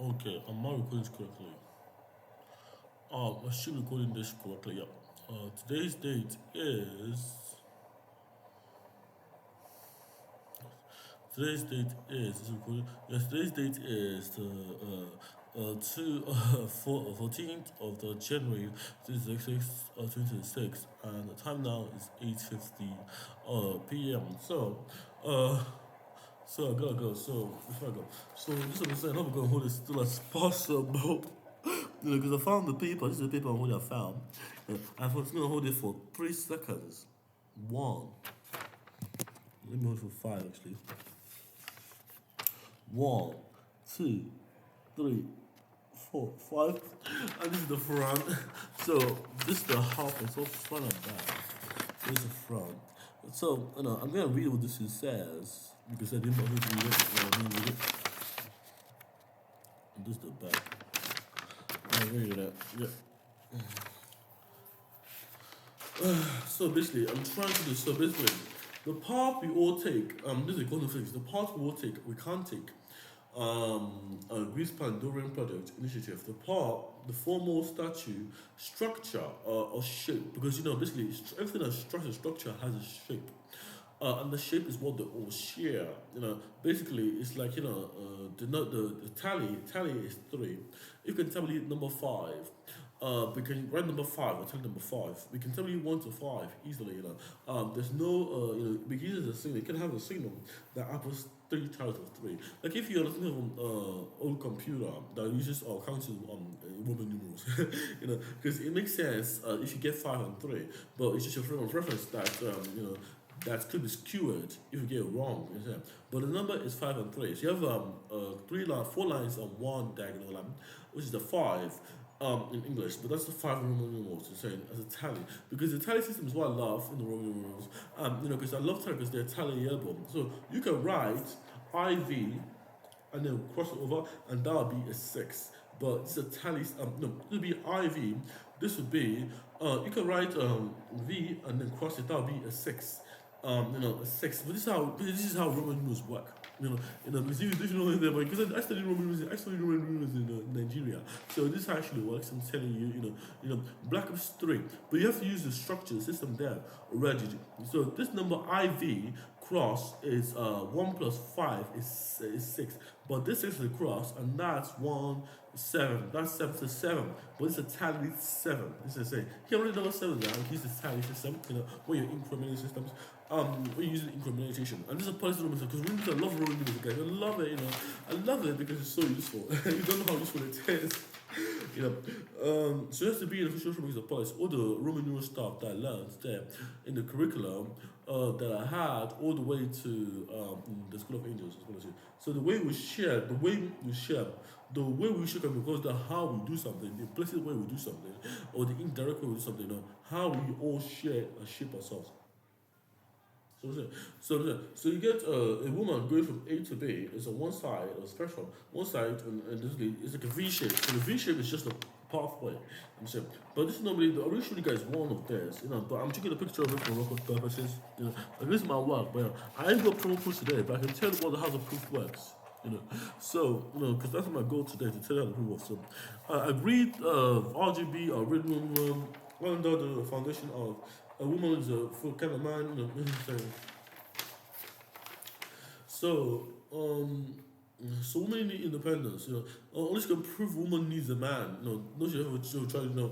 Okay, am I recording this correctly? I should be recording this correctly, yeah. Today's date is. Today's date is recording. Yes, today's date is the 14th of the January 2026, and the time now is 8:50 p.m. Uh, so I gotta go. So before I go, so this is what I'm saying. I'm gonna hold it still as possible. Because I found the paper. This is the paper I found. I'm just gonna hold it for 3 seconds. One. Let me hold it for five actually. One, two, three, four, five. And this is the front. So this is the half. It's all front and back. This is the front. So I'm gonna read what this says because I didn't know to read it. I didn't read it. And this is the back. I read it. Yeah. So basically, I'm trying to do so basically. The path we all take, this is economic physics, the path we all take, we can't take. Greece Pandorian Project Initiative, the formal statue, structure, or shape, because basically everything that's structure has a shape. And the shape is what they all share. Basically, it's like the tally is three. You can tell me number five. We can write number five or tell number five. We can tell you 1 to 5 easily. There's no we can use a signal. You can have a signal that apples three times of three. Like if you're looking at an old computer that uses or counts Roman numerals, because it makes sense if you get 5 and 3, but it's just a frame of reference that that could be skewed if you get it wrong. But the number is 5 and 3. So you have 4 lines on one diagonal line, which is the 5 in English, but that's the 5 Roman numerals to say as a tally. Because the tally system is what I love in the Roman numerals. Because I love tally because they're tallyable. So you can write IV and then cross it over, and that would be a 6. But this is a tally. No, it would be IV. This would be you can write V and then cross it. That would be a 6. A 6. But this is how Roman numerals work. Because if you know them, because I studied Roman numerals in Nigeria. So this actually works. I'm telling you, black is 3, but you have to use the structure, the system there already. So this number IV cross is 1 plus 5 is 6, but this is the cross, and that's 1. 7, that's 7 to 7, but it's a tally 7. This is saying, here already number 7 now, use the tally system, when you're incrementing systems, when you're using incrementation. And this is a policy number because I love rolling numbers, guys. I love it, I love it because it's so useful. You don't know how useful it is. So it has to be an official Roman of policy. All the Roman numeral stuff that I learned there in the curriculum that I had all the way to the School of Angels. So the way we share, the way we share because the how we do something, the implicit way we do something, or the indirect way we do something, how we all share and shape ourselves. So you get a woman going from A to B. It's on one side of the spectrum. One side, and this is like a V shape. So the V shape is just a pathway. I'm saying, but this is normally I will show you guys one of theirs. But I'm taking a picture of it for record purposes. Like this is my work. But I ain't got promo proof today, but I can tell you how the proof works. So because that's my goal today, to tell you how the proof works. So I agreed RGB or rhythm under the foundation of a woman is a full kind of man. So so women need independence. Only can prove woman needs a man. No, she ever try to no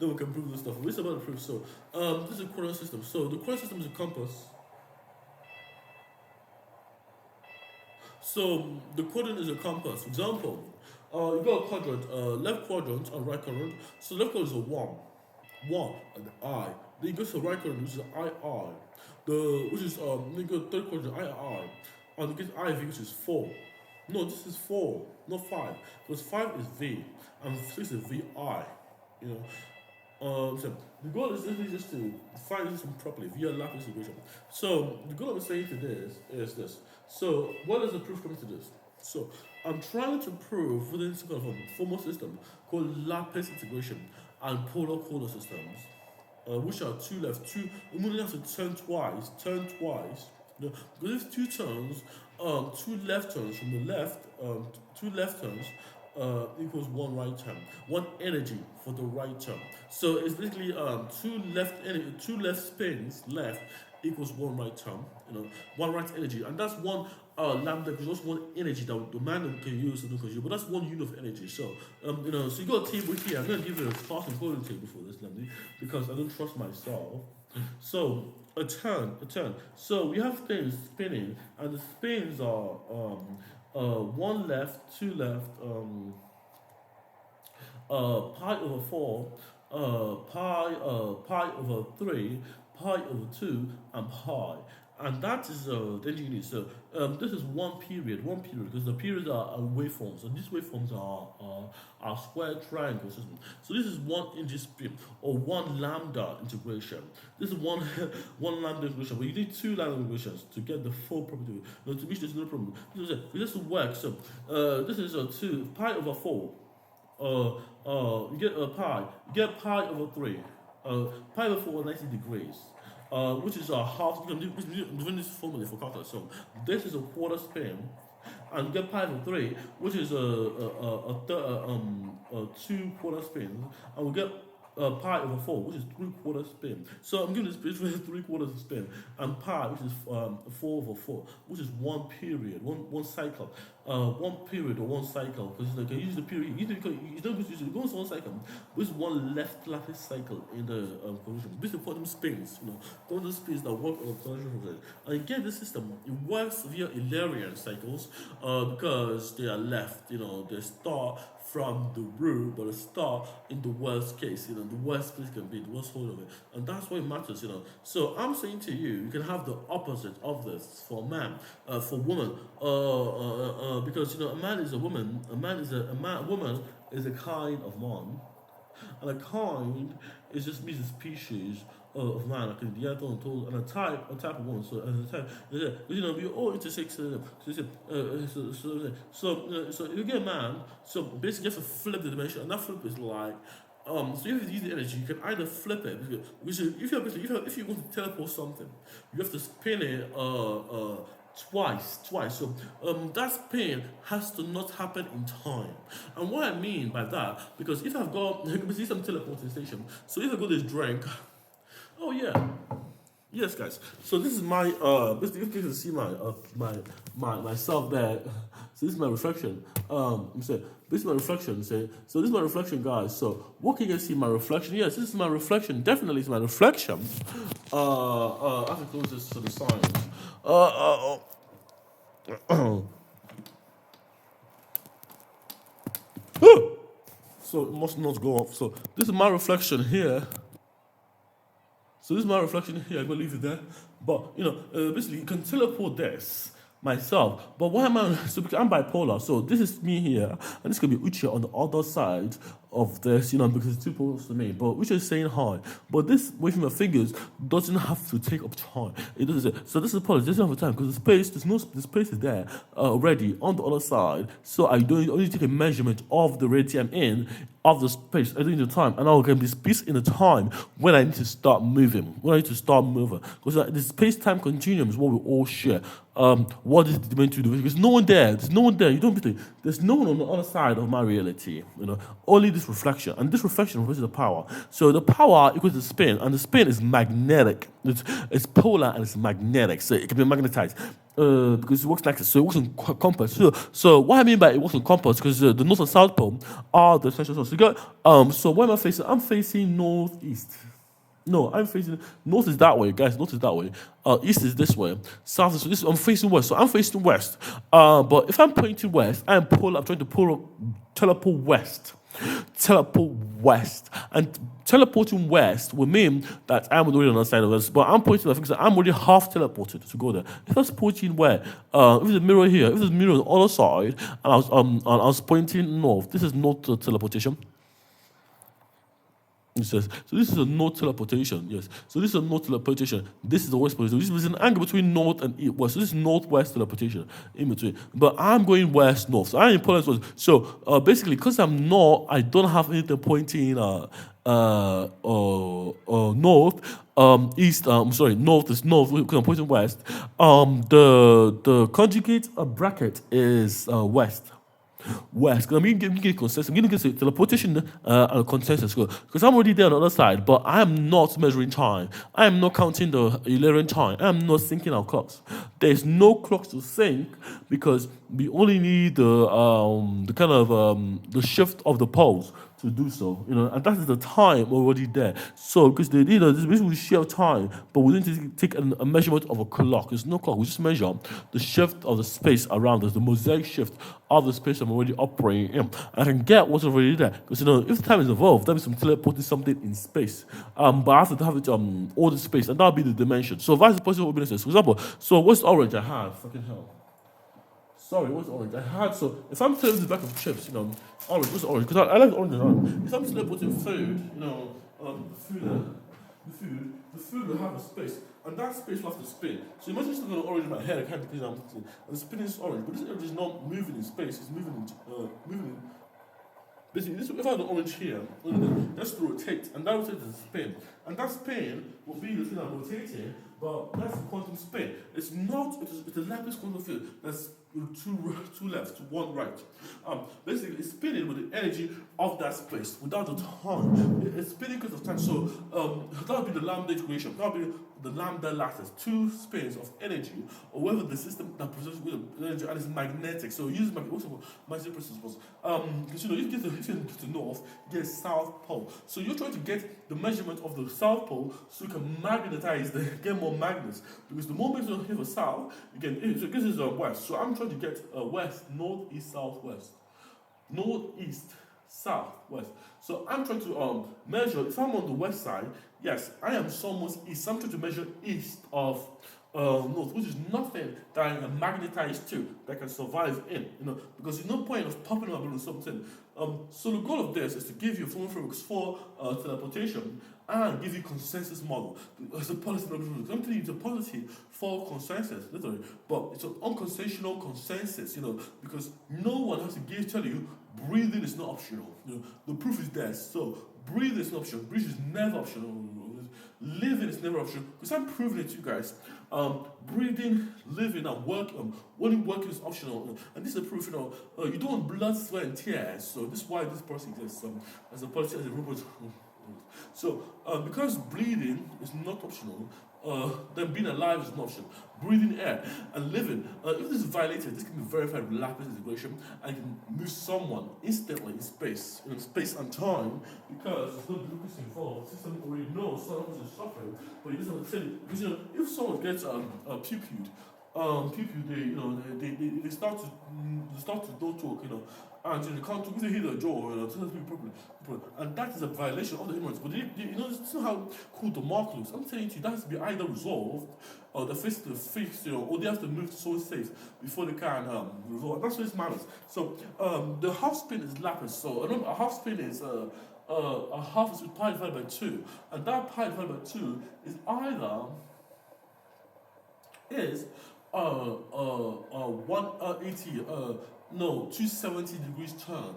one can prove this stuff. It's about the proof. So this is a coordinate system. So the coordinate system is a compass. So the coordinate is a compass. For example, you got a quadrant, left quadrant and right quadrant. So left quadrant is a 1 and the I. Then you go to the right quadrant, which is II. Which is then you go to the third quadrant, II. And you get IV, which is 4. No, this is 4, not 5. Because 5 is V and 6 is VI. So the goal is simply just to find this properly via lapis integration. So the goal I'm saying to this is this. So what is the proof coming to this? So I'm trying to prove within some kind of a formal system called lapis integration and polar systems, which are two left. We only have to turn twice. Because these two turns two left turns from the left, two left turns equals one right turn, one energy for the right turn. So it's basically two left spins left equals one right turn, one right energy, and that's one lambda because that's one energy that the man can use and consume, but that's one unit of energy. So so you got a table here. I'm gonna give you a Sparse encoding table for this lambda because I don't trust myself. So a turn. So we have things spinning, and the spins are one left, two left, pi over 4, pi over 3, pi over 2, and pi. And that is the energy unit. So this is one period, because the periods are waveforms, and these waveforms are square triangle system. So this is one energy spin or one lambda integration. This is one one lambda integration, but you need two lambda integrations to get the full property. To which there's no problem. This will work. So this is a 2 pi over 4. You get a pi. You get pi over 3. Pi over 4 90 degrees. Which is a half. I'm doing this formula for calculus. So this is a quarter spin, and you get pi over 3, which is a 2 quarter spins, and we get pi over 4, which is 3/4 spin. So I'm giving this bit 3/4 spin, and pi, which is 4 over 4, which is one period, one cycle, one period or one cycle. Because like I use the period, you don't use it goes one cycle. This is one left lapis cycle in the collision. This is quantum spins, quantum spins that work on collision. And again, this system it works via Eulerian cycles because they are left. They start from the root, but a star in the worst case, the worst case can be the worst whole of it, and that's why it matters, So I'm saying to you, you can have the opposite of this for man, for woman, because a man is a woman, woman is a kind of man, and a kind is just means a species of man, like the other told, and a type of woman. So and a type, we all intersect. So you get a man. So basically, you have to flip the dimension, and that flip is like. So you have to use the energy. You can either flip it, which is if you want to teleport something, you have to spin it twice. So that spin has to not happen in time. And what I mean by that, because if I've got see some teleporting station, so if I got this drink, oh yeah. Yes, guys. So this is my if you can see my myself there. So this is my reflection. This is my reflection. So this is my reflection, guys. So what can you guys see? My reflection. Yes, this is my reflection. Definitely, it's my reflection. I have to close this to the signs. So it must not go off. So this is my reflection here. So this is my reflection here. I'm gonna leave it there. But basically, you can teleport this myself. But why am I? So because I'm bipolar. So this is me here, and this could be Uche on the other side of this. Because it's too close to me. But Uche is saying hi. But this waving my fingers doesn't have to take up time. It doesn't. So this is Polish. It doesn't have time because the space is there already on the other side. So I don't only take a measurement of the radius in of the space. I don't need the time, and I'll get this space in the time when I need to start moving. Because the space-time continuum is what we all share. What is it meant to do? Because no one there. There's no one there. You don't be thinking. There's no one on the other side of my reality. Only this reflection, and this reflection refers to the power. So the power equals the spin, and the spin is magnetic. It's polar and it's magnetic, so it can be magnetized. Because it works like this, so it works in compass. So what I mean by it works in compass, because the north and south pole are the essential source. So where am I facing? I'm facing northeast. No, I'm facing north is that way, guys. North is that way. East is this way. South is this. I'm facing west, so I'm facing west. But if I'm pointing west, I'm trying to teleport west. And teleporting west would mean that I'm already on the side of us, but I'm pointing, I think I'm already half teleported to go there. If I was pointing where, if there's a mirror here, if there's a mirror on the other side, and I was pointing north, this is not teleportation. It says, so this is a north teleportation, yes. So this is a north teleportation. This is the west position. This is an angle between north and west. So this is northwest teleportation in between. But I'm going west north. So I'm in Poland west. So basically, because I'm north, I don't have anything pointing north. East. Sorry, north is north because I'm pointing west. The conjugate bracket is west. West. Because I'm going to get consensus. I'm going to get teleportation and consensus. Because I'm already there on the other side, but I am not measuring time. I am not counting the 11 time. I am not syncing our clocks. There's no clocks to sync because we only need the kind of the shift of the poles to do so, and that is the time already there. So, because they, this will share time, but we need to take a measurement of a clock. There's no clock. We just measure the shift of the space around us, the mosaic shift of the space I'm already operating in. And I can get what's already there. Because if time is involved, that means I'm teleporting something in space. But I have to have it all the space, and that'll be the dimension. So vice versa will be necessary. For example, so what's orange I have? Fucking hell. Sorry, what's orange? I had if I'm serving the back of chips, orange, what's orange? Because I like orange. If I'm teleporting food, the food will have a space, and that space will have to spin. So imagine still got an orange in my head, I can't because I'm and the spinning is orange, but this orange is not moving in space, it's moving in. Basically, if I have an orange here, that's to rotate, and that rotates the spin. And that spin will be the thing I'm rotating, but that's a quantum spin. It's not, it's a lapis quantum field that's two left, to one right. Basically, it's spinning with the energy of that space without the time. It's spinning because of time. So that would be the lambda equation. That would be the lambda lattice, two spins of energy, or whether the system that produces energy and is magnetic. So use magnetic principles. Because if you get to north, you get south pole. So you're trying to get the measurement of the south pole so you can magnetize, get more magnets. Because the more magnets you have for south, you get. So this is west. So I'm trying to get west, north, east, south, west, north, east, south, west. So I'm trying to measure. If I'm on the west side, yes, I am somewhat east. I'm trying to measure east of north, which is nothing that I can magnetize to, that I can survive in, because there's no point of popping up with something. So the goal of this is to give you a formula frameworks for teleportation and give you consensus model. It's a policy, I'm telling you, it's a policy for consensus, literally, but it's an unconsensual consensus, because no one has to tell you breathing is not optional. The proof is there. So breathing is not optional. Breathing is never optional. Living is never optional. Because I'm proving it to you guys. Breathing, living, and working. Only working is optional. And this is a proof. You don't want blood, sweat, and tears. So this is why this policy exists. As a policy, as a robot. So because breathing is not optional, then being alive is an option. Breathing air and living. If this is violated, this can be verified with lapis integration and you can move someone instantly in space, space and time, because there's no bureaucracy involved. The system already knows someone is suffering, but it doesn't tell you. Because if someone gets pew-pewed, they start to don't talk, and they can't talk, they hit their jaw, it doesn't be problem. And that is a violation of the immigrants. But this is how cool the mark looks. I'm telling you, that has to be either resolved, or the face to face, or they have to move to someone safe before they can resolve. And that's what it matters. So the half spin is lapis. So a half spin is a half is pi divided by 2, and that pi divided by 2 is either 180 270 degrees turn,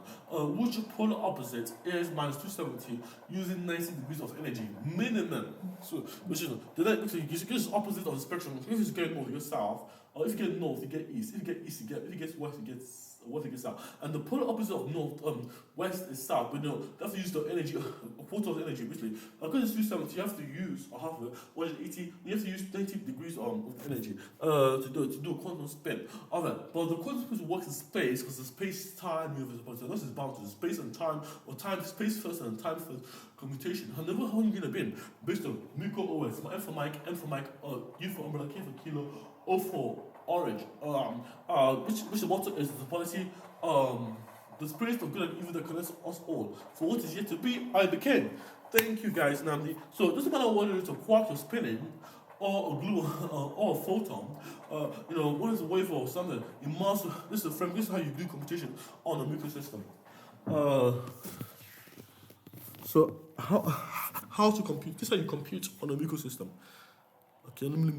which polar opposite is minus 270 using 90 degrees of energy minimum. So, which is the opposite of the spectrum. If it's going north, you get south, or if you get north, you get east. If you get east, you get. If you get west, you get south. And the polar opposite of north, west is south. But you have to use the energy, a quarter of the energy, basically. Because it's 270, you have to use a half of it. 180, you have to use 90 degrees of energy to do a quantum spin. Alright, but the quantum spin works in space because the space-time universe. So this is bound to space and time, or space first and time first commutation. And how are you going to be based on Mmuko OS, M for Mike, U for umbrella, K for kilo, O for orange, which the motto is the policy, the spirit of good and evil that connects us all. For what is yet to be, I became. Thank you guys, Namdi. So it doesn't matter whether it's a quark you're spinning, or a glue, or a photon. What is a wave or something? This is a frame. This is how you do computation on a microsystem. So how to compute? This is how you compute on an ecosystem. Okay, let me